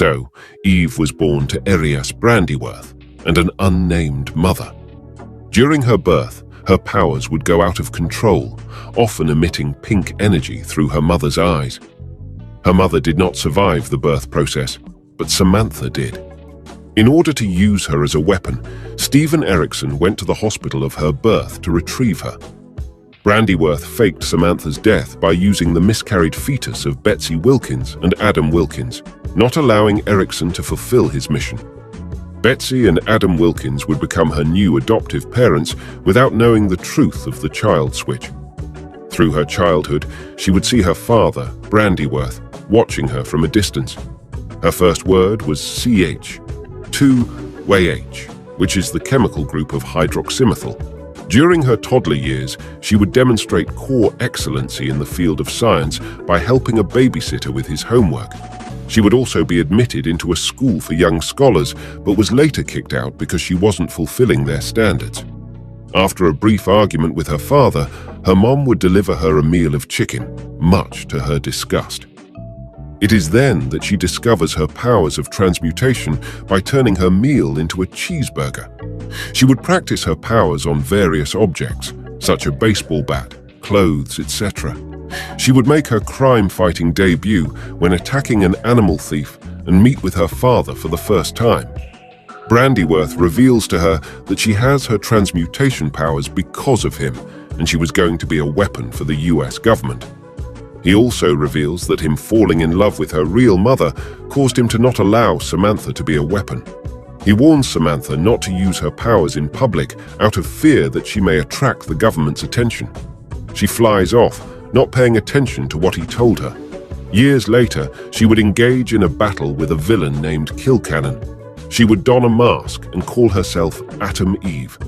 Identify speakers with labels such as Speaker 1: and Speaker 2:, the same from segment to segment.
Speaker 1: So, Eve was born to Erias Brandyworth and an unnamed mother. During her birth, her powers would go out of control, often emitting pink energy through her mother's eyes. Her mother did not survive the birth process, but Samantha did. In order to use her as a weapon, Stephen Erickson went to the hospital of her birth to retrieve her. Brandyworth faked Samantha's death by using the miscarried fetus of Betsy Wilkins and Adam Wilkins, not allowing Erickson to fulfill his mission. Betsy and Adam Wilkins would become her new adoptive parents without knowing the truth of the child switch. Through her childhood, she would see her father, Brandyworth, watching her from a distance. Her first word was CH, 2-H, which is the chemical group of hydroxymethyl. During her toddler years, she would demonstrate core excellency in the field of science by helping a babysitter with his homework. She would also be admitted into a school for young scholars, but was later kicked out because she wasn't fulfilling their standards. After a brief argument with her father, her mom would deliver her a meal of chicken, much to her disgust. It is then that she discovers her powers of transmutation by turning her meal into a cheeseburger. She would practice her powers on various objects, such as a baseball bat, clothes, etc. She would make her crime-fighting debut when attacking an animal thief and meet with her father for the first time. Brandyworth reveals to her that she has her transmutation powers because of him, and she was going to be a weapon for the US government. He also reveals that him falling in love with her real mother caused him to not allow Samantha to be a weapon. He warns Samantha not to use her powers in public out of fear that she may attract the government's attention. She flies off, not paying attention to what he told her. Years later, she would engage in a battle with a villain named Kilcannon. She would don a mask and call herself Atom Eve.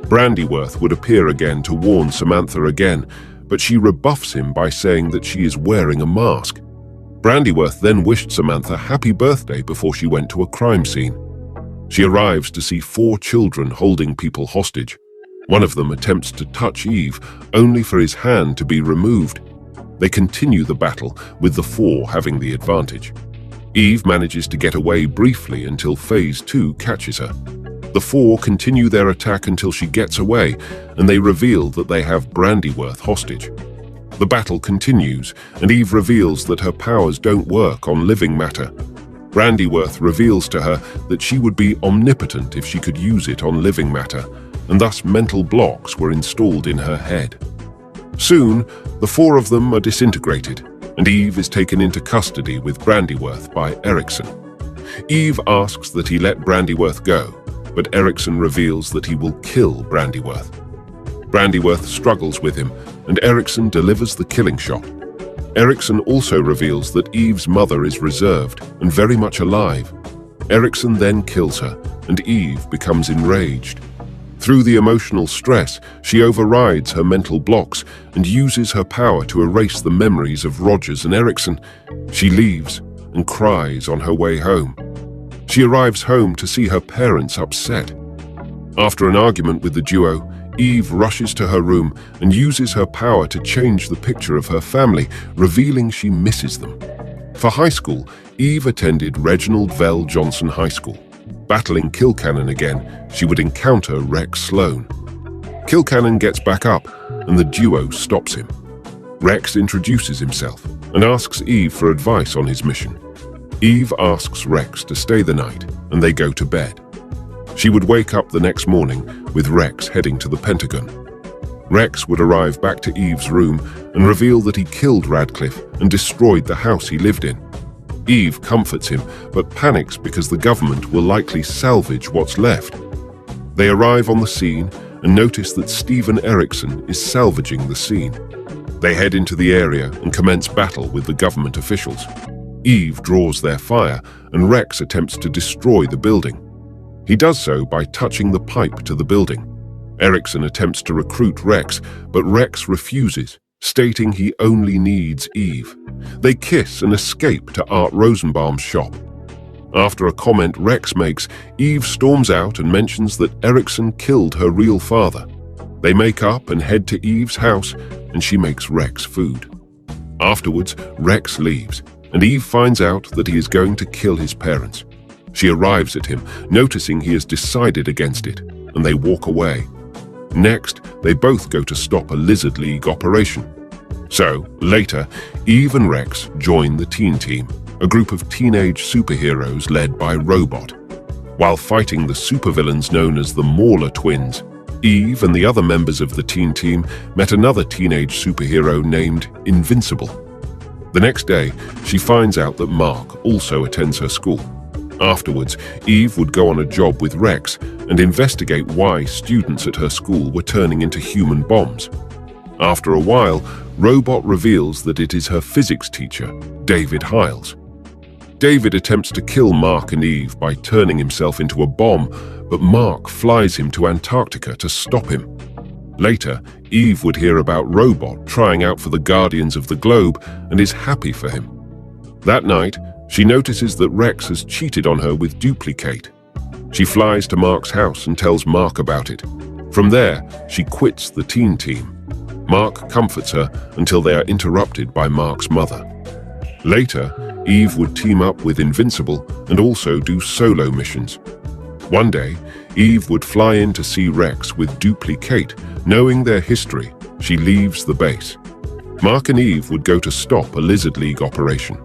Speaker 1: Brandyworth would appear again to warn Samantha again, but she rebuffs him by saying that she is wearing a mask. Brandyworth then wished Samantha happy birthday before she went to a crime scene. She arrives to see 4 children holding people hostage. One of them attempts to touch Eve, only for his hand to be removed. They continue the battle, with the 4 having the advantage. Eve manages to get away briefly until Phase 2 catches her. The 4 continue their attack until she gets away, and they reveal that they have Brandyworth hostage. The battle continues, and Eve reveals that her powers don't work on living matter. Brandyworth reveals to her that she would be omnipotent if she could use it on living matter, and thus mental blocks were installed in her head. Soon, the 4 of them are disintegrated, and Eve is taken into custody with Brandyworth by Erickson. Eve asks that he let Brandyworth go, but Erickson reveals that he will kill Brandyworth. Brandyworth struggles with him, and Erickson delivers the killing shot. Erickson also reveals that Eve's mother is reserved and very much alive. Erickson then kills her, and Eve becomes enraged. Through the emotional stress, she overrides her mental blocks and uses her power to erase the memories of Rogers and Erickson. She leaves and cries on her way home. She arrives home to see her parents upset. After an argument with the duo, Eve rushes to her room and uses her power to change the picture of her family, revealing she misses them. For high school, Eve attended Reginald Vell Johnson High School. Battling Kilcannon again, she would encounter Rex Sloan. Kilcannon gets back up, and the duo stops him. Rex introduces himself and asks Eve for advice on his mission. Eve asks Rex to stay the night, and they go to bed. She would wake up the next morning with Rex heading to the Pentagon. Rex would arrive back to Eve's room and reveal that he killed Radcliffe and destroyed the house he lived in. Eve comforts him, but panics because the government will likely salvage what's left. They arrive on the scene and notice that Stephen Erickson is salvaging the scene. They head into the area and commence battle with the government officials. Eve draws their fire, and Rex attempts to destroy the building. He does so by touching the pipe to the building. Erickson attempts to recruit Rex, but Rex refuses, stating he only needs Eve. They kiss and escape to Art Rosenbaum's shop. After a comment Rex makes, Eve storms out and mentions that Erickson killed her real father. They make up and head to Eve's house, and she makes Rex food. Afterwards, Rex leaves, and Eve finds out that he is going to kill his parents. She arrives at him, noticing he has decided against it, and they walk away. Next, they both go to stop a Lizard League operation. So, later, Eve and Rex join the Teen Team, a group of teenage superheroes led by Robot. While fighting the supervillains known as the Mauler Twins, Eve and the other members of the Teen Team met another teenage superhero named Invincible. The next day, she finds out that Mark also attends her school. Afterwards, Eve would go on a job with Rex and investigate why students at her school were turning into human bombs. After a while, Robot reveals that it is her physics teacher, David Hiles. David attempts to kill Mark and Eve by turning himself into a bomb, but Mark flies him to Antarctica to stop him. Later, Eve would hear about Robot trying out for the Guardians of the Globe and is happy for him. That night, she notices that Rex has cheated on her with Duplicate. She flies to Mark's house and tells Mark about it. From there, she quits the Teen Team. Mark comforts her until they are interrupted by Mark's mother. Later, Eve would team up with Invincible and also do solo missions. One day, Eve would fly in to see Rex with Duplicate. Knowing their history, she leaves the base. Mark and Eve would go to stop a Lizard League operation.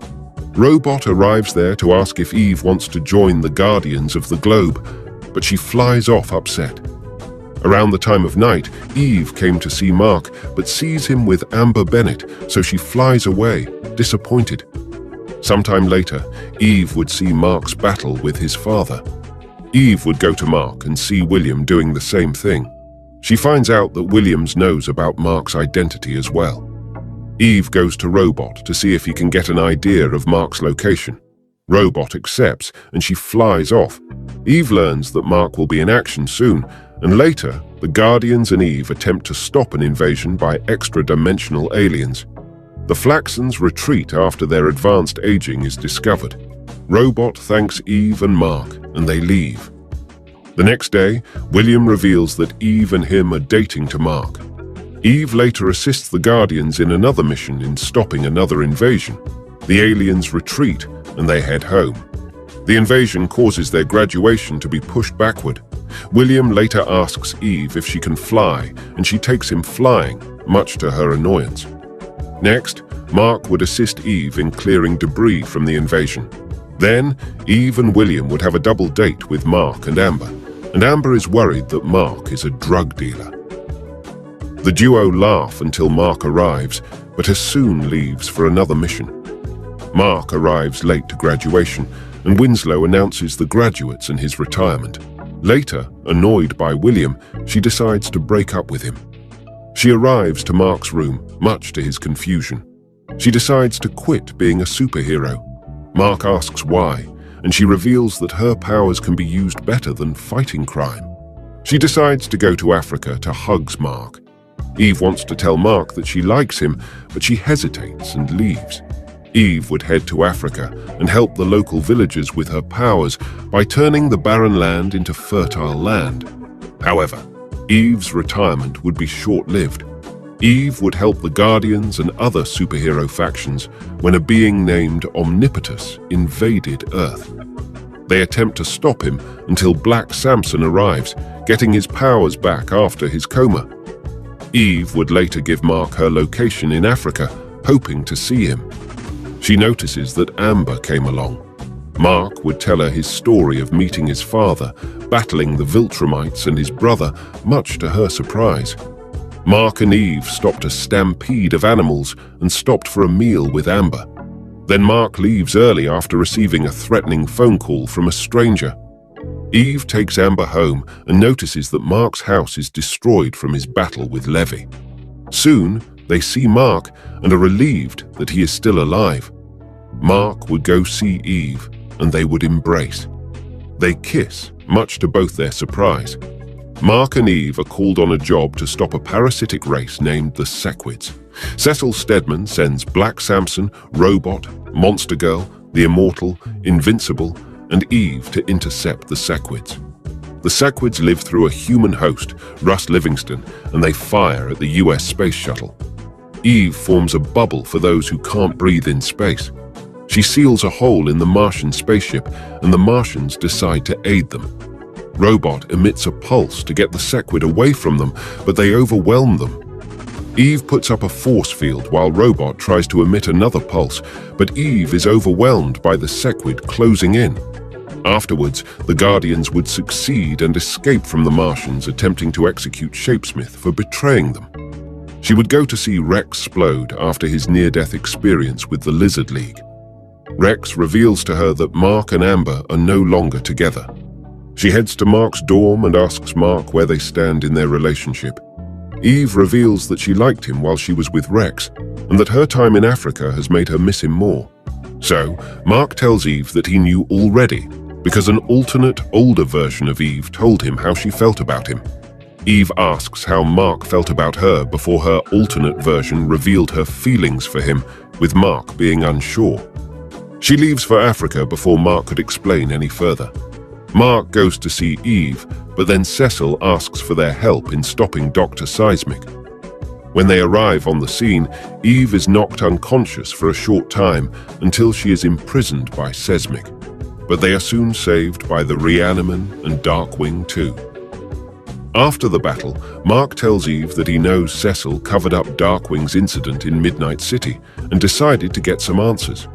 Speaker 1: Robot arrives there to ask if Eve wants to join the Guardians of the Globe, but she flies off upset. Around the time of night, Eve came to see Mark, but sees him with Amber Bennett, so she flies away, disappointed. Sometime later, Eve would see Mark's battle with his father. Eve would go to Mark and see William doing the same thing. She finds out that Williams knows about Mark's identity as well. Eve goes to Robot to see if he can get an idea of Mark's location. Robot accepts and she flies off. Eve learns that Mark will be in action soon, and later, the Guardians and Eve attempt to stop an invasion by extra-dimensional aliens. The Flaxans retreat after their advanced aging is discovered. Robot thanks Eve and Mark, and they leave. The next day, William reveals that Eve and him are dating to Mark. Eve later assists the Guardians in another mission in stopping another invasion. The aliens retreat, and they head home. The invasion causes their graduation to be pushed backward. William later asks Eve if she can fly, and she takes him flying, much to her annoyance. Next, Mark would assist Eve in clearing debris from the invasion. Then, Eve and William would have a double date with Mark and Amber is worried that Mark is a drug dealer. The duo laugh until Mark arrives, but as soon leaves for another mission. Mark arrives late to graduation, and Winslow announces the graduates and his retirement. Later, annoyed by William, she decides to break up with him. She arrives to Mark's room, much to his confusion. She decides to quit being a superhero. Mark asks why, and she reveals that her powers can be used better than fighting crime. She decides to go to Africa to hug Mark. Eve wants to tell Mark that she likes him, but she hesitates and leaves. Eve would head to Africa and help the local villagers with her powers by turning the barren land into fertile land. However, Eve's retirement would be short-lived. Eve would help the Guardians and other superhero factions when a being named Omnipotus invaded Earth. They attempt to stop him until Black Samson arrives, getting his powers back after his coma. Eve would later give Mark her location in Africa, hoping to see him. She notices that Amber came along. Mark would tell her his story of meeting his father, battling the Viltrumites and his brother, much to her surprise. Mark and Eve stopped a stampede of animals and stopped for a meal with Amber. Then Mark leaves early after receiving a threatening phone call from a stranger. Eve takes Amber home and notices that Mark's house is destroyed from his battle with Levi. Soon, they see Mark and are relieved that he is still alive. Mark would go see Eve, and they would embrace. They kiss, much to both their surprise. Mark and Eve are called on a job to stop a parasitic race named the Sequids. Cecil Stedman sends Black Samson, Robot, Monster Girl, the Immortal, Invincible, and Eve to intercept the Sequids. The Sequids live through a human host, Russ Livingston, and they fire at the US space shuttle. Eve forms a bubble for those who can't breathe in space. She seals a hole in the Martian spaceship, and the Martians decide to aid them. Robot emits a pulse to get the Sequid away from them, but they overwhelm them. Eve puts up a force field while Robot tries to emit another pulse, but Eve is overwhelmed by the Sequid closing in. Afterwards, the Guardians would succeed and escape from the Martians attempting to execute Shapesmith for betraying them. She would go to see Rex Splode after his near-death experience with the Lizard League. Rex reveals to her that Mark and Amber are no longer together. She heads to Mark's dorm and asks Mark where they stand in their relationship. Eve reveals that she liked him while she was with Rex, and that her time in Africa has made her miss him more. So, Mark tells Eve that he knew already, because an alternate, older version of Eve told him how she felt about him. Eve asks how Mark felt about her before her alternate version revealed her feelings for him, with Mark being unsure. She leaves for Africa before Mark could explain any further. Mark goes to see Eve, but then Cecil asks for their help in stopping Dr. Seismic. When they arrive on the scene, Eve is knocked unconscious for a short time until she is imprisoned by Seismic. But they are soon saved by the Reaniman and Darkwing too. After the battle, Mark tells Eve that he knows Cecil covered up Darkwing's incident in Midnight City and decided to get some answers.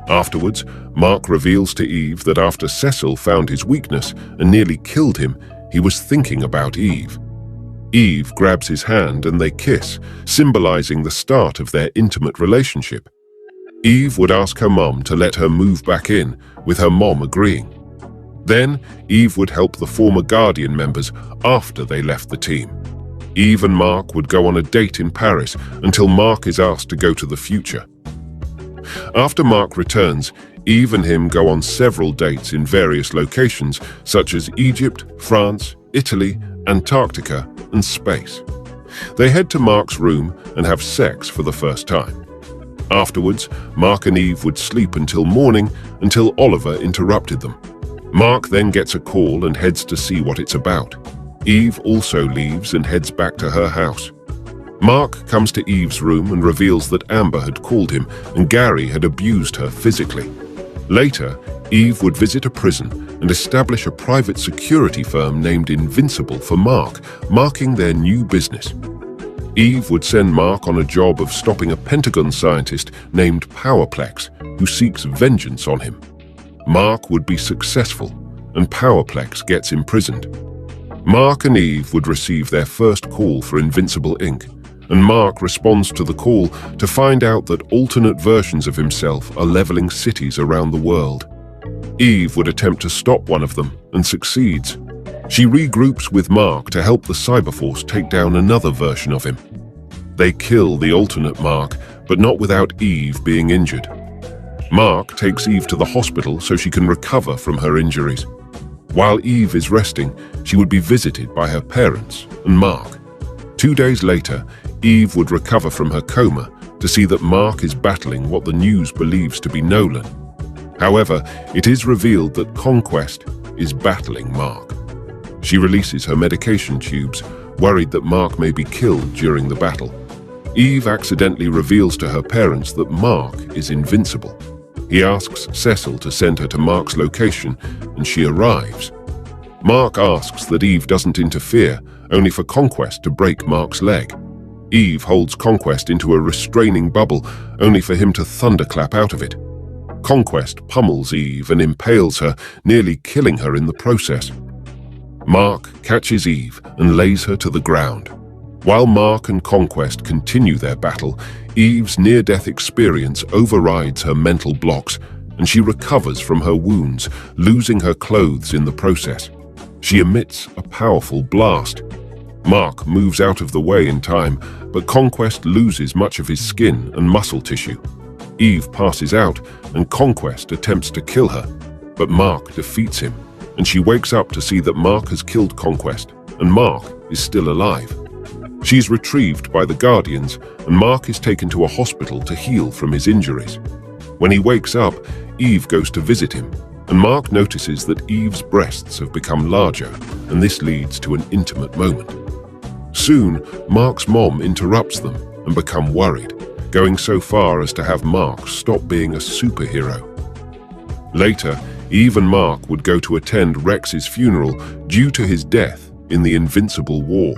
Speaker 1: Afterwards, Mark reveals to Eve that after Cecil found his weakness and nearly killed him, he was thinking about Eve. Eve grabs his hand and they kiss, symbolizing the start of their intimate relationship. Eve would ask her mom to let her move back in, with her mom agreeing. Then, Eve would help the former Guardian members after they left the team. Eve and Mark would go on a date in Paris until Mark is asked to go to the future. After Mark returns, Eve and him go on several dates in various locations such as Egypt, France, Italy, Antarctica, and space. They head to Mark's room and have sex for the first time. Afterwards, Mark and Eve would sleep until morning until Oliver interrupted them. Mark then gets a call and heads to see what it's about. Eve also leaves and heads back to her house. Mark comes to Eve's room and reveals that Amber had called him and Gary had abused her physically. Later, Eve would visit a prison and establish a private security firm named Invincible for Mark, marking their new business. Eve would send Mark on a job of stopping a Pentagon scientist named Powerplex, who seeks vengeance on him. Mark would be successful, and Powerplex gets imprisoned. Mark and Eve would receive their first call for Invincible Inc., and Mark responds to the call to find out that alternate versions of himself are leveling cities around the world. Eve would attempt to stop one of them and succeeds. She regroups with Mark to help the Cyberforce take down another version of him. They kill the alternate Mark, but not without Eve being injured. Mark takes Eve to the hospital so she can recover from her injuries. While Eve is resting, she would be visited by her parents and Mark. 2 days later, Eve would recover from her coma to see that Mark is battling what the news believes to be Nolan. However, it is revealed that Conquest is battling Mark. She releases her medication tubes, worried that Mark may be killed during the battle. Eve accidentally reveals to her parents that Mark is invincible. He asks Cecil to send her to Mark's location, and she arrives. Mark asks that Eve doesn't interfere, only for Conquest to break Mark's leg. Eve holds Conquest into a restraining bubble, only for him to thunderclap out of it. Conquest pummels Eve and impales her, nearly killing her in the process. Mark catches Eve and lays her to the ground. While Mark and Conquest continue their battle, Eve's near-death experience overrides her mental blocks, and she recovers from her wounds, losing her clothes in the process. She emits a powerful blast. Mark moves out of the way in time, but Conquest loses much of his skin and muscle tissue. Eve passes out, and Conquest attempts to kill her, but Mark defeats him, and she wakes up to see that Mark has killed Conquest, and Mark is still alive. She's retrieved by the Guardians, and Mark is taken to a hospital to heal from his injuries. When he wakes up, Eve goes to visit him, and Mark notices that Eve's breasts have become larger, and this leads to an intimate moment. Soon, Mark's mom interrupts them and become worried. going so far as to have Mark stop being a superhero. Later, Eve and Mark would go to attend Rex's funeral due to his death in the Invincible War.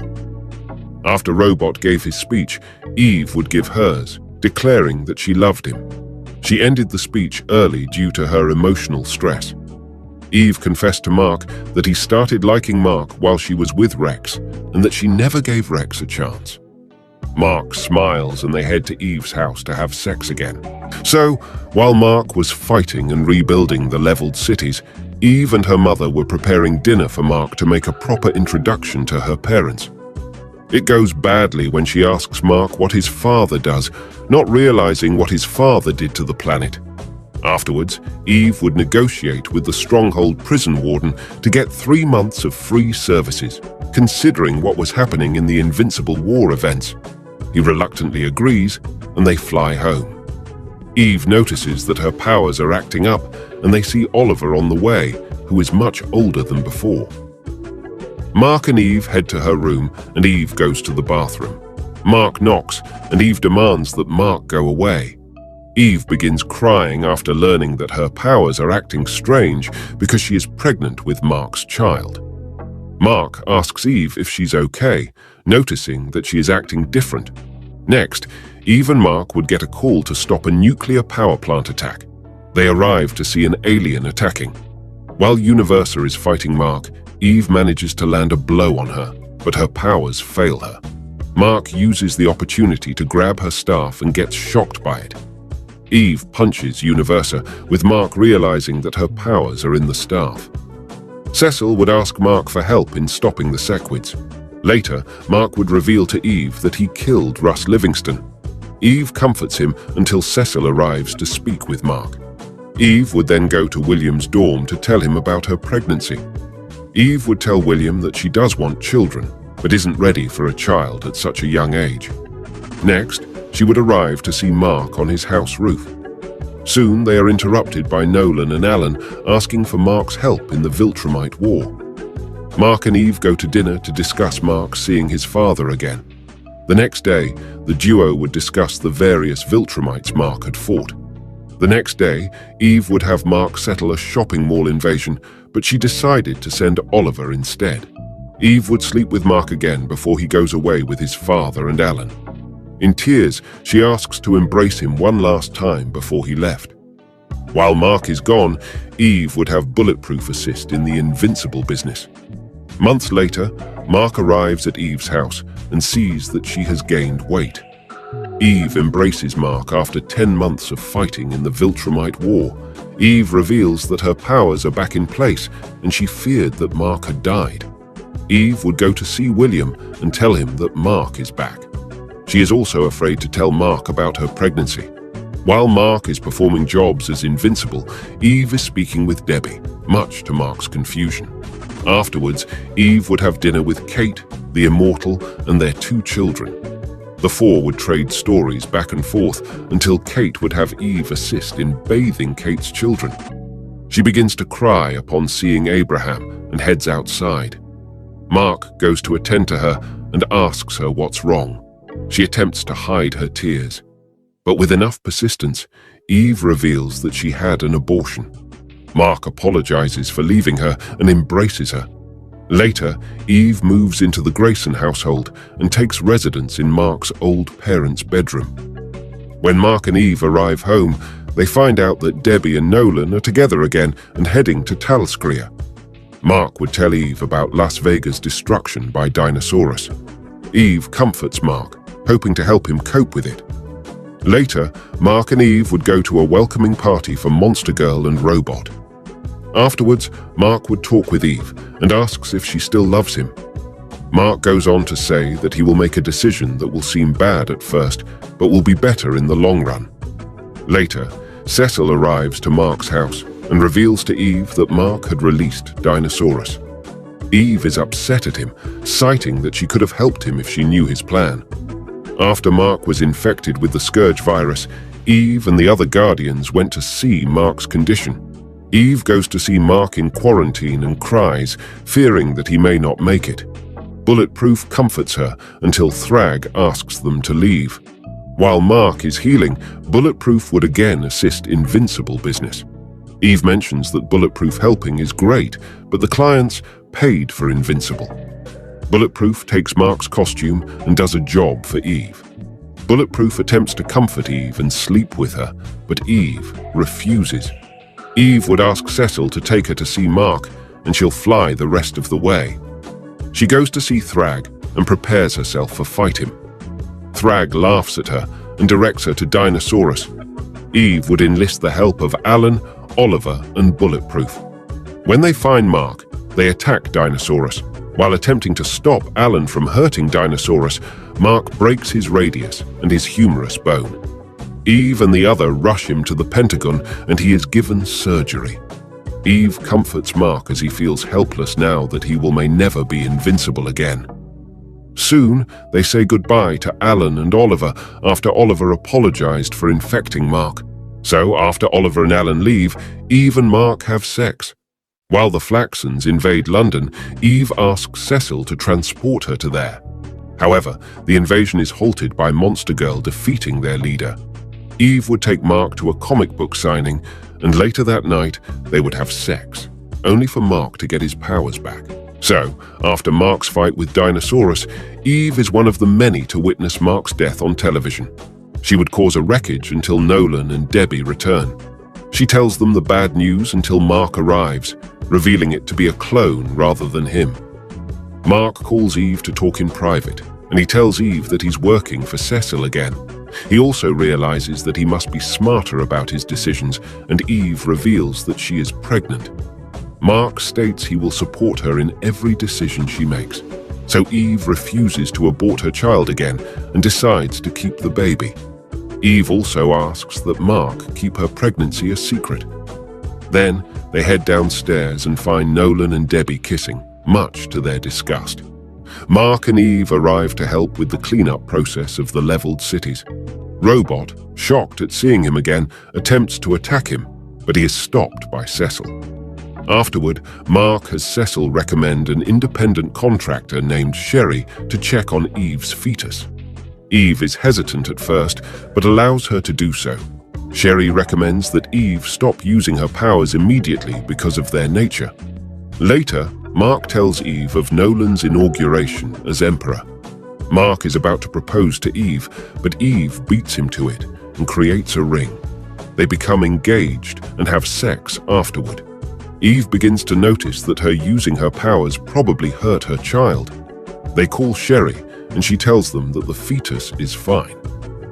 Speaker 1: After Robot gave his speech, Eve would give hers, declaring that she loved him. She ended the speech early due to her emotional stress. Eve confessed to Mark that he started liking Mark while she was with Rex and that she never gave Rex a chance. Mark smiles and they head to Eve's house to have sex again. So, while Mark was fighting and rebuilding the leveled cities, Eve and her mother were preparing dinner for Mark to make a proper introduction to her parents. It goes badly when she asks Mark what his father does, not realizing what his father did to the planet. Afterwards, Eve would negotiate with the Stronghold prison warden to get 3 months of free services, considering what was happening in the Invincible War events. He reluctantly agrees, and they fly home. Eve notices that her powers are acting up, and they see Oliver on the way, who is much older than before. Mark and Eve head to her room, and Eve goes to the bathroom. Mark knocks, and Eve demands that Mark go away. Eve begins crying after learning that her powers are acting strange because she is pregnant with Mark's child. Mark asks Eve if she's okay, noticing that she is acting different. Next, Eve and Mark would get a call to stop a nuclear power plant attack. They arrive to see an alien attacking. While Universa is fighting Mark, Eve manages to land a blow on her, but her powers fail her. Mark uses the opportunity to grab her staff and gets shocked by it. Eve punches Universa, with Mark realizing that her powers are in the staff. Cecil would ask Mark for help in stopping the Sequids. Later, Mark would reveal to Eve that he killed Russ Livingston. Eve comforts him until Cecil arrives to speak with Mark. Eve would then go to William's dorm to tell him about her pregnancy. Eve would tell William that she does want children, but isn't ready for a child at such a young age. Next, she would arrive to see Mark on his house roof. Soon they are interrupted by Nolan and Alan asking for Mark's help in the Viltrumite War. Mark and Eve go to dinner to discuss Mark seeing his father again. The next day, the duo would discuss the various Viltrumites Mark had fought. The next day, Eve would have Mark settle a shopping mall invasion, but she decided to send Oliver instead. Eve would sleep with Mark again before he goes away with his father and Alan. In tears, she asks to embrace him one last time before he left. While Mark is gone, Eve would have Bulletproof assist in the Invincible business. Months later, Mark arrives at Eve's house and sees that she has gained weight. Eve embraces Mark after 10 months of fighting in the Viltrumite War. Eve reveals that her powers are back in place and she feared that Mark had died. Eve would go to see William and tell him that Mark is back. She is also afraid to tell Mark about her pregnancy. While Mark is performing jobs as Invincible, Eve is speaking with Debbie, much to Mark's confusion. Afterwards, Eve would have dinner with Kate, the Immortal, and their 2 children. The 4 would trade stories back and forth until Kate would have Eve assist in bathing Kate's children. She begins to cry upon seeing Abraham and heads outside. Mark goes to attend to her and asks her what's wrong. She attempts to hide her tears. But with enough persistence, Eve reveals that she had an abortion. Mark apologizes for leaving her and embraces her. Later, Eve moves into the Grayson household and takes residence in Mark's old parents' bedroom. When Mark and Eve arrive home, they find out that Debbie and Nolan are together again and heading to Talskria. Mark would tell Eve about Las Vegas' destruction by Dinosaurus. Eve comforts Mark, hoping to help him cope with it. Later, Mark and Eve would go to a welcoming party for Monster Girl and Robot. Afterwards, Mark would talk with Eve and asks if she still loves him. Mark goes on to say that he will make a decision that will seem bad at first, but will be better in the long run. Later, Cecil arrives to Mark's house and reveals to Eve that Mark had released Dinosaurus. Eve is upset at him, citing that she could have helped him if she knew his plan. After Mark was infected with the Scourge virus, Eve and the other Guardians went to see Mark's condition. Eve goes to see Mark in quarantine and cries, fearing that he may not make it. Bulletproof comforts her until Thrag asks them to leave. While Mark is healing, Bulletproof would again assist Invincible business. Eve mentions that Bulletproof helping is great, but the clients paid for Invincible. Bulletproof takes Mark's costume and does a job for Eve. Bulletproof attempts to comfort Eve and sleep with her, but Eve refuses. Eve would ask Cecil to take her to see Mark, and she'll fly the rest of the way. She goes to see Thrag and prepares herself for fight him. Thrag laughs at her and directs her to Dinosaurus. Eve would enlist the help of Alan, Oliver, and Bulletproof. When they find Mark, they attack Dinosaurus. While attempting to stop Alan from hurting Dinosaurus, Mark breaks his radius and his humerus bone. Eve and the other rush him to the Pentagon, and he is given surgery. Eve comforts Mark as he feels helpless now that he may never be invincible again. Soon, they say goodbye to Alan and Oliver after Oliver apologized for infecting Mark. So, after Oliver and Alan leave, Eve and Mark have sex. While the Flaxons invade London, Eve asks Cecil to transport her to there. However, the invasion is halted by Monster Girl defeating their leader. Eve would take Mark to a comic book signing, and later that night, they would have sex, only for Mark to get his powers back. So, after Mark's fight with Dinosaurus, Eve is one of the many to witness Mark's death on television. She would cause a wreckage until Nolan and Debbie return. She tells them the bad news until Mark arrives, revealing it to be a clone rather than him. Mark calls Eve to talk in private, and he tells Eve that he's working for Cecil again. He also realizes that he must be smarter about his decisions, and Eve reveals that she is pregnant. Mark states he will support her in every decision she makes. So Eve refuses to abort her child again and decides to keep the baby. Eve also asks that Mark keep her pregnancy a secret. Then they head downstairs and find Nolan and Debbie kissing, much to their disgust. Mark and Eve arrive to help with the cleanup process of the leveled cities. Robot, shocked at seeing him again, attempts to attack him, but he is stopped by Cecil. Afterward, Mark has Cecil recommend an independent contractor named Sherry to check on Eve's fetus. Eve is hesitant at first, but allows her to do so. Sherry recommends that Eve stop using her powers immediately because of their nature. Later, Mark tells Eve of Nolan's inauguration as Emperor. Mark is about to propose to Eve, but Eve beats him to it and creates a ring. They become engaged and have sex afterward. Eve begins to notice that her using her powers probably hurt her child. They call Sherry, and she tells them that the fetus is fine.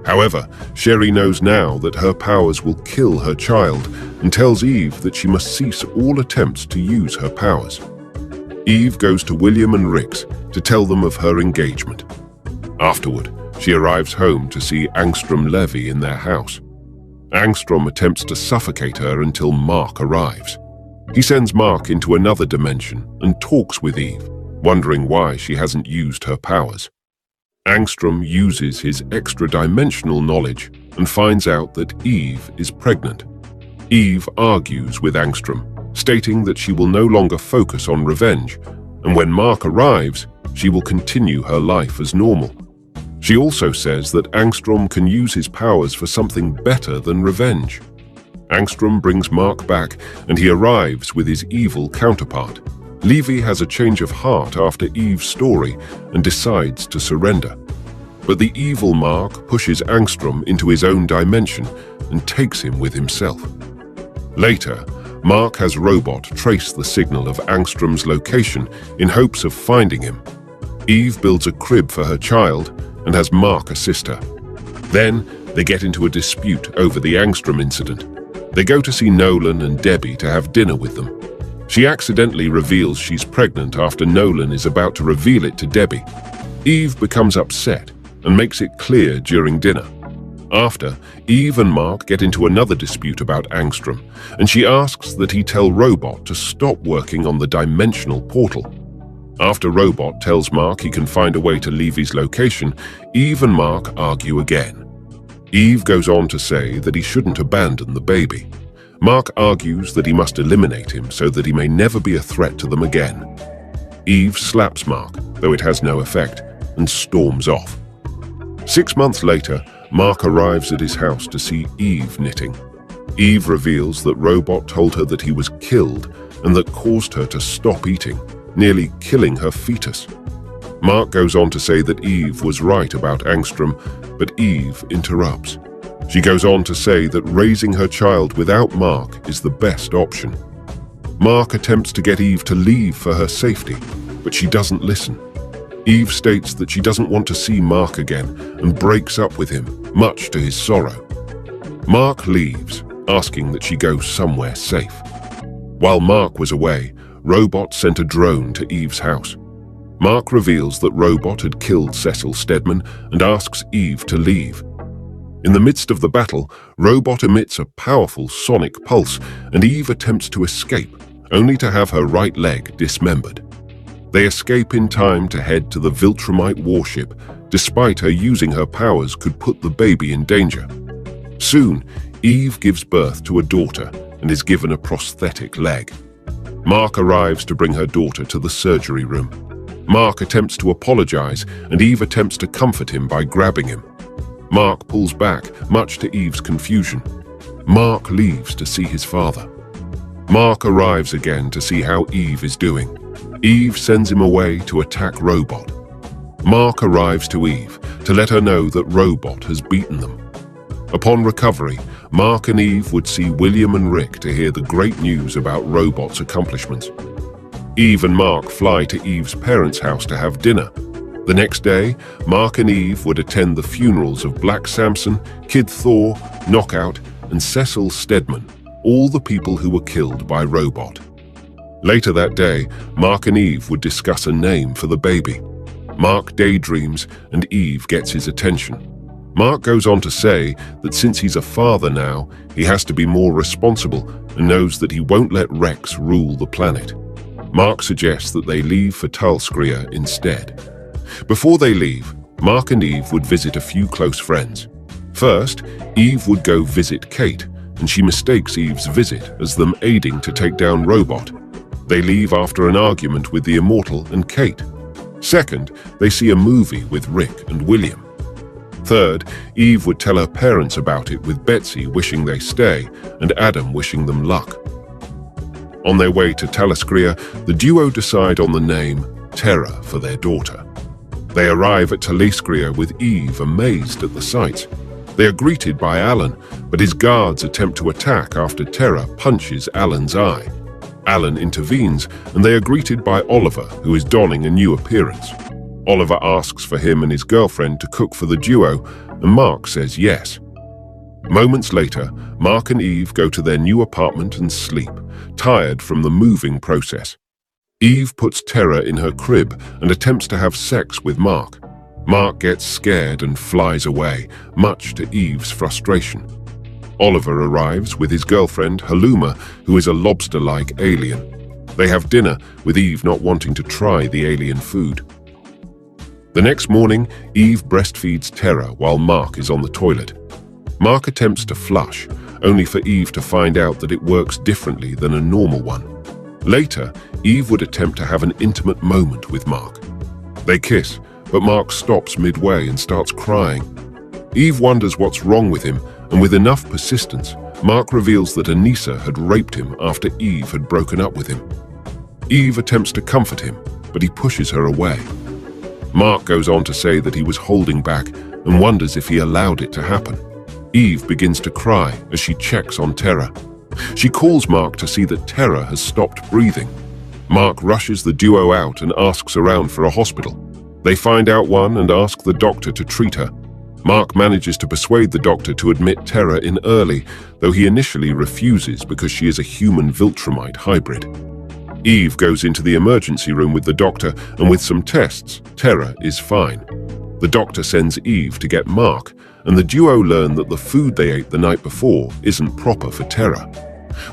Speaker 1: However, Sherry knows now that her powers will kill her child and tells Eve that she must cease all attempts to use her powers. Eve goes to William and Rix to tell them of her engagement. Afterward, she arrives home to see Angstrom Levy in their house. Angstrom attempts to suffocate her until Mark arrives. He sends Mark into another dimension and talks with Eve, wondering why she hasn't used her powers. Angstrom uses his extra-dimensional knowledge and finds out that Eve is pregnant. Eve argues with Angstrom, stating that she will no longer focus on revenge, and when Mark arrives, she will continue her life as normal. She also says that Angstrom can use his powers for something better than revenge. Angstrom brings Mark back, and he arrives with his evil counterpart. Levy has a change of heart after Eve's story and decides to surrender. But the evil Mark pushes Angstrom into his own dimension and takes him with himself. Later, Mark has Robot trace the signal of Angstrom's location in hopes of finding him. Eve builds a crib for her child and has Mark assist her. Then, they get into a dispute over the Angstrom incident. They go to see Nolan and Debbie to have dinner with them. She accidentally reveals she's pregnant after Nolan is about to reveal it to Debbie. Eve becomes upset and makes it clear during dinner. After, Eve and Mark get into another dispute about Angstrom, and she asks that he tell Robot to stop working on the dimensional portal. After Robot tells Mark he can find a way to Levy's location, Eve and Mark argue again. Eve goes on to say that he shouldn't abandon the baby. Mark argues that he must eliminate him so that he may never be a threat to them again. Eve slaps Mark, though it has no effect, and storms off. 6 months later, Mark arrives at his house to see Eve knitting. Eve reveals that Robot told her that he was killed and that caused her to stop eating, nearly killing her fetus. Mark goes on to say that Eve was right about Angstrom, but Eve interrupts. She goes on to say that raising her child without Mark is the best option. Mark attempts to get Eve to leave for her safety, but she doesn't listen. Eve states that she doesn't want to see Mark again and breaks up with him, much to his sorrow. Mark leaves, asking that she go somewhere safe. While Mark was away, Robot sent a drone to Eve's house. Mark reveals that Robot had killed Cecil Stedman and asks Eve to leave. In the midst of the battle, Robot emits a powerful sonic pulse and Eve attempts to escape, only to have her right leg dismembered. They escape in time to head to the Viltrumite warship, despite her using her powers could put the baby in danger. Soon, Eve gives birth to a daughter and is given a prosthetic leg. Mark arrives to bring her daughter to the surgery room. Mark attempts to apologize and Eve attempts to comfort him by grabbing him. Mark pulls back, much to Eve's confusion. Mark leaves to see his father. Mark arrives again to see how Eve is doing. Eve sends him away to attack Robot. Mark arrives to Eve to let her know that Robot has beaten them. Upon recovery, Mark and Eve would see William and Rick to hear the great news about Robot's accomplishments. Eve and Mark fly to Eve's parents' house to have dinner. The next day, Mark and Eve would attend the funerals of Black Samson, Kid Thor, Knockout, and Cecil Stedman, all the people who were killed by Robot. Later that day, Mark and Eve would discuss a name for the baby. Mark daydreams and Eve gets his attention. Mark goes on to say that since he's a father now, he has to be more responsible and knows that he won't let Rex rule the planet. Mark suggests that they leave for Talskria instead. Before they leave, Mark and Eve would visit a few close friends. First, Eve would go visit Kate, and she mistakes Eve's visit as them aiding to take down Robot. They leave after an argument with the Immortal and Kate. Second, they see a movie with Rick and William. Third, Eve would tell her parents about it with Betsy wishing they stay and Adam wishing them luck. On their way to Talaskria, the duo decide on the name Terra for their daughter. They arrive at Talaskria with Eve amazed at the sights. They are greeted by Alan, but his guards attempt to attack after Terra punches Alan's eye. Alan intervenes, and they are greeted by Oliver, who is donning a new appearance. Oliver asks for him and his girlfriend to cook for the duo, and Mark says yes. Moments later, Mark and Eve go to their new apartment and sleep, tired from the moving process. Eve puts Terra in her crib and attempts to have sex with Mark. Mark gets scared and flies away, much to Eve's frustration. Oliver arrives with his girlfriend, Haluma, who is a lobster-like alien. They have dinner, with Eve not wanting to try the alien food. The next morning, Eve breastfeeds Terra while Mark is on the toilet. Mark attempts to flush, only for Eve to find out that it works differently than a normal one. Later, Eve would attempt to have an intimate moment with Mark. They kiss, but Mark stops midway and starts crying. Eve wonders what's wrong with him, and with enough persistence, Mark reveals that Anissa had raped him after Eve had broken up with him. Eve attempts to comfort him, but he pushes her away. Mark goes on to say that he was holding back and wonders if he allowed it to happen. Eve begins to cry as she checks on Terra. She calls Mark to see that Terra has stopped breathing. Mark rushes the duo out and asks around for a hospital. They find out one and ask the doctor to treat her. Mark manages to persuade the doctor to admit Terra in early, though he initially refuses because she is a human Viltrumite hybrid. Eve goes into the emergency room with the doctor, and with some tests, Terra is fine. The doctor sends Eve to get Mark, and the duo learn that the food they ate the night before isn't proper for Terra.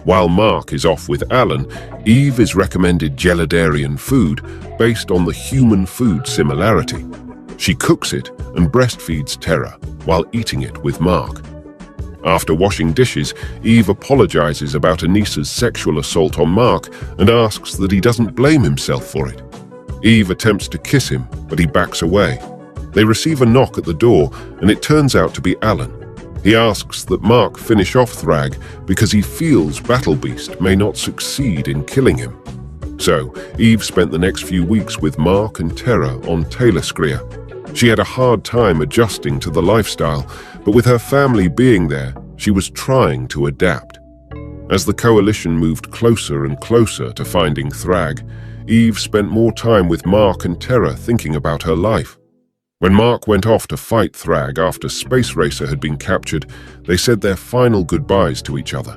Speaker 1: While Mark is off with Alan, Eve is recommended Gelidarian food based on the human food similarity. She cooks it and breastfeeds Terra while eating it with Mark. After washing dishes, Eve apologizes about Anissa's sexual assault on Mark and asks that he doesn't blame himself for it. Eve attempts to kiss him, but he backs away. They receive a knock at the door, and it turns out to be Alan. He asks that Mark finish off Thrag because he feels Battle Beast may not succeed in killing him. So, Eve spent the next few weeks with Mark and Terra on Taylorskria. She had a hard time adjusting to the lifestyle, but with her family being there, she was trying to adapt. As the coalition moved closer and closer to finding Thrag, Eve spent more time with Mark and Terra thinking about her life. When Mark went off to fight Thrag after Space Racer had been captured, they said their final goodbyes to each other.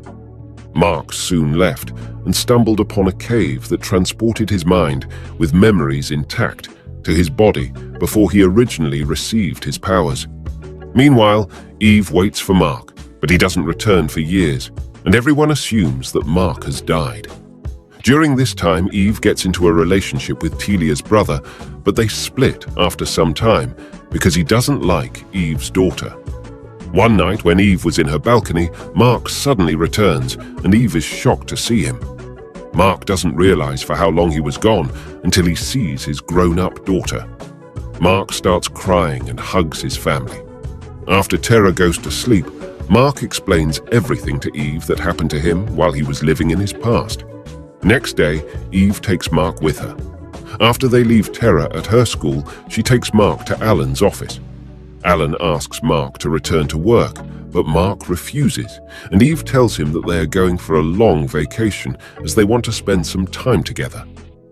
Speaker 1: Mark soon left and stumbled upon a cave that transported his mind, with memories intact, to his body before he originally received his powers. Meanwhile, Eve waits for Mark, but he doesn't return for years, and everyone assumes that Mark has died. During this time, Eve gets into a relationship with Telia's brother, but they split after some time because he doesn't like Eve's daughter. One night when Eve was in her balcony, Mark suddenly returns, and Eve is shocked to see him. Mark doesn't realize for how long he was gone until he sees his grown-up daughter. Mark starts crying and hugs his family. After Terra goes to sleep, Mark explains everything to Eve that happened to him while he was living in his past. Next day, Eve takes Mark with her. After they leave Terra at her school, she takes Mark to Alan's office. Alan asks Mark to return to work, but Mark refuses, and Eve tells him that they are going for a long vacation as they want to spend some time together.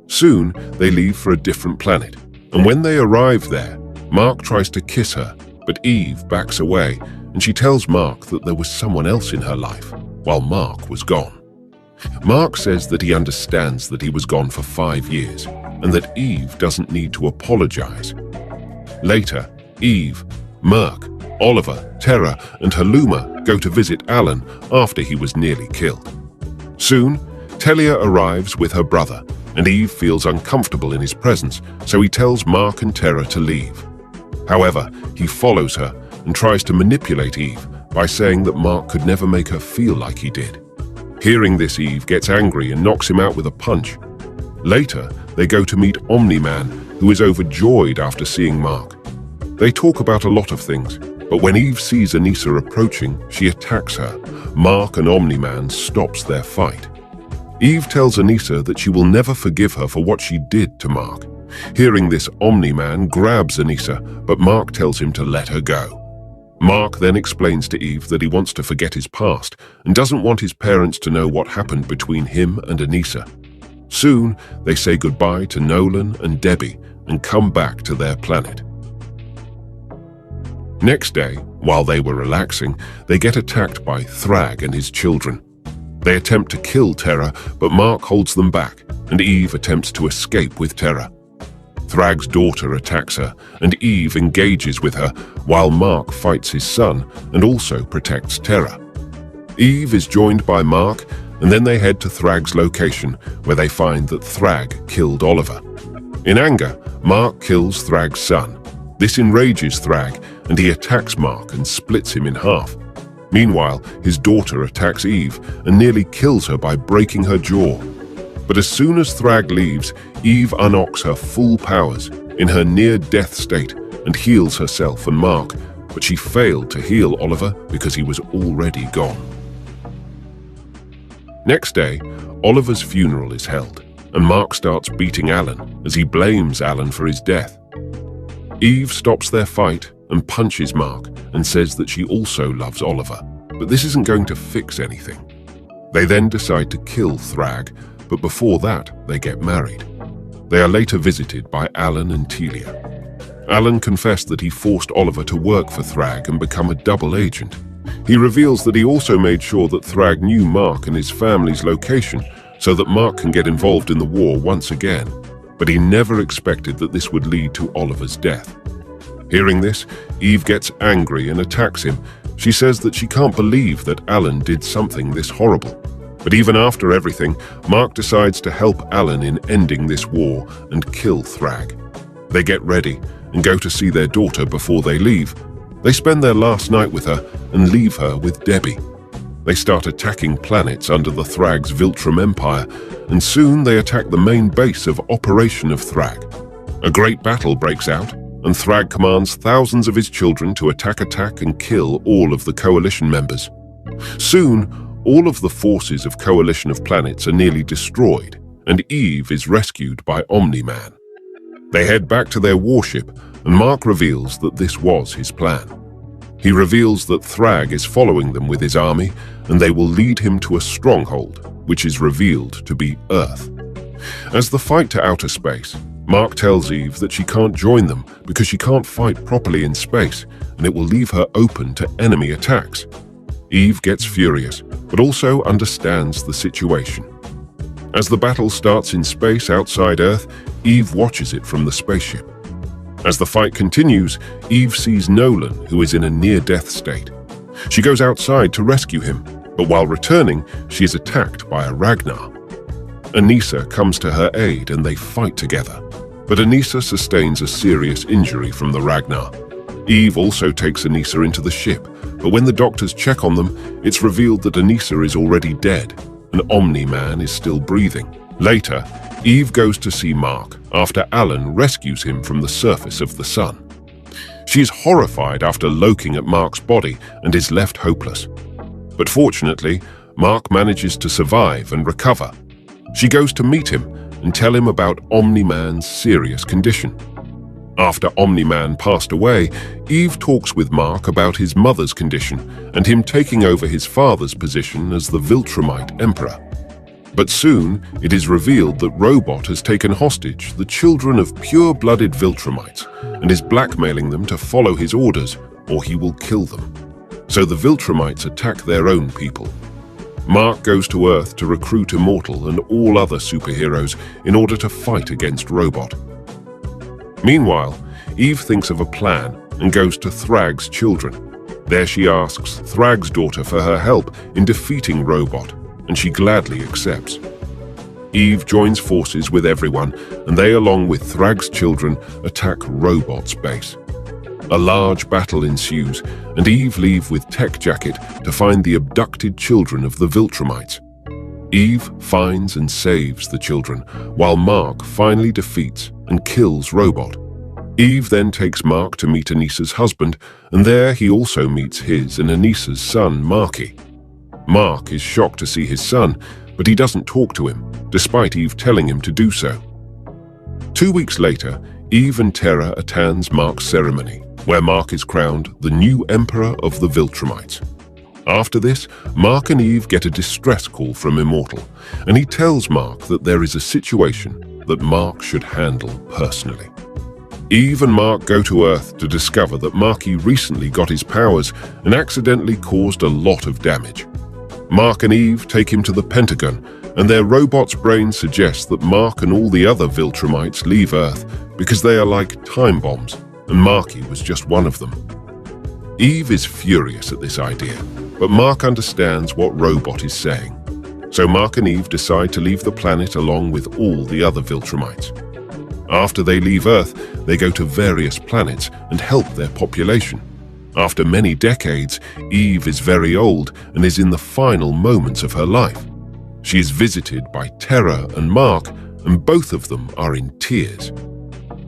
Speaker 1: Soon, they leave for a different planet, and when they arrive there, Mark tries to kiss her, but Eve backs away, and she tells Mark that there was someone else in her life, while Mark was gone. Mark says that he understands that he was gone for 5 years, and that Eve doesn't need to apologize. Later, Eve, Merc, Oliver, Terra, and Haluma go to visit Alan after he was nearly killed. Soon, Telia arrives with her brother, and Eve feels uncomfortable in his presence, so he tells Mark and Terra to leave. However, he follows her and tries to manipulate Eve by saying that Mark could never make her feel like he did. Hearing this, Eve gets angry and knocks him out with a punch. Later, they go to meet Omni-Man, who is overjoyed after seeing Mark. They talk about a lot of things, but when Eve sees Anissa approaching, she attacks her. Mark and Omni-Man stops their fight. Eve tells Anissa that she will never forgive her for what she did to Mark. Hearing this, Omni-Man grabs Anissa, but Mark tells him to let her go. Mark then explains to Eve that he wants to forget his past and doesn't want his parents to know what happened between him and Anissa. Soon, they say goodbye to Nolan and Debbie and come back to their planet. Next day, while they were relaxing, they get attacked by Thrag and his children. They attempt to kill Terra, but Mark holds them back, and Eve attempts to escape with Terra. Thrag's daughter attacks her, and Eve engages with her, while Mark fights his son and also protects Terra. Eve is joined by Mark, and then they head to Thrag's location, where they find that Thrag killed Oliver. In anger, Mark kills Thrag's son. This enrages Thrag, and he attacks Mark and splits him in half. Meanwhile, his daughter attacks Eve and nearly kills her by breaking her jaw. But as soon as Thrag leaves, Eve unlocks her full powers in her near-death state and heals herself and Mark, but she failed to heal Oliver because he was already gone. Next day, Oliver's funeral is held, and Mark starts beating Alan as he blames Alan for his death. Eve stops their fight and punches Mark and says that she also loves Oliver, but this isn't going to fix anything. They then decide to kill Thrag, but before that, they get married. They are later visited by Alan and Telia. Alan confessed that he forced Oliver to work for Thrag and become a double agent. He reveals that he also made sure that Thrag knew Mark and his family's location so that Mark can get involved in the war once again, but he never expected that this would lead to Oliver's death. Hearing this, Eve gets angry and attacks him. She says that she can't believe that Alan did something this horrible. But even after everything, Mark decides to help Alan in ending this war and kill Thrag. They get ready and go to see their daughter before they leave. They spend their last night with her and leave her with Debbie. They start attacking planets under the Thrag's Viltrum Empire, and soon they attack the main base of Operation of Thrag. A great battle breaks out, and Thrag commands thousands of his children to attack and kill all of the Coalition members. Soon, all of the forces of Coalition of Planets are nearly destroyed, and Eve is rescued by Omni-Man. They head back to their warship, and Mark reveals that this was his plan. He reveals that Thrag is following them with his army, and they will lead him to a stronghold, which is revealed to be Earth. As the fight to outer space, Mark tells Eve that she can't join them because she can't fight properly in space, and it will leave her open to enemy attacks. Eve gets furious, but also understands the situation. As the battle starts in space outside Earth, Eve watches it from the spaceship. As the fight continues, Eve sees Nolan, who is in a near-death state. She goes outside to rescue him, but while returning, she is attacked by a Ragnar. Anissa comes to her aid and they fight together, but Anissa sustains a serious injury from the Ragnar. Eve also takes Anissa into the ship, but when the doctors check on them, it's revealed that Anissa is already dead, and Omni-Man is still breathing. Later, Eve goes to see Mark after Alan rescues him from the surface of the sun. She is horrified after looking at Mark's body and is left hopeless. But fortunately, Mark manages to survive and recover. She goes to meet him and tell him about Omni-Man's serious condition. After Omni-Man passed away, Eve talks with Mark about his mother's condition and him taking over his father's position as the Viltrumite Emperor. But soon, it is revealed that Robot has taken hostage the children of pure-blooded Viltrumites and is blackmailing them to follow his orders, or he will kill them. So the Viltrumites attack their own people. Mark goes to Earth to recruit Immortal and all other superheroes in order to fight against Robot. Meanwhile, Eve thinks of a plan and goes to Thrag's children. There she asks Thrag's daughter for her help in defeating Robot, and she gladly accepts. Eve joins forces with everyone, and they, along with Thrag's children, attack Robot's base. A large battle ensues, and Eve leaves with Tech Jacket to find the abducted children of the Viltrumites. Eve finds and saves the children, while Mark finally defeats and kills Robot. Eve then takes Mark to meet Anissa's husband, and there he also meets his and Anissa's son, Marky. Mark is shocked to see his son, but he doesn't talk to him, despite Eve telling him to do so. 2 weeks later, Eve and Terra attends Mark's ceremony, where Mark is crowned the new Emperor of the Viltrumites. After this, Mark and Eve get a distress call from Immortal, and he tells Mark that there is a situation that Mark should handle personally. Eve and Mark go to Earth to discover that Marky recently got his powers and accidentally caused a lot of damage. Mark and Eve take him to the Pentagon, and their robot's brain suggests that Mark and all the other Viltrumites leave Earth because they are like time bombs, and Marky was just one of them. Eve is furious at this idea, but Mark understands what Robot is saying. So Mark and Eve decide to leave the planet along with all the other Viltrumites. After they leave Earth, they go to various planets and help their population. After many decades, Eve is very old and is in the final moments of her life. She is visited by Terra and Mark, and both of them are in tears.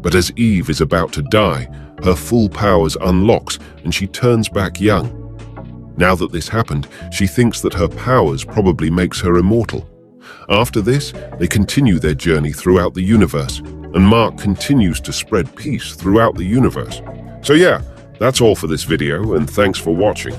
Speaker 1: But as Eve is about to die, her full powers unlocks and she turns back young. Now that this happened, she thinks that her powers probably makes her immortal. After this, they continue their journey throughout the universe, and Mark continues to spread peace throughout the universe. So yeah, that's all for this video, and thanks for watching.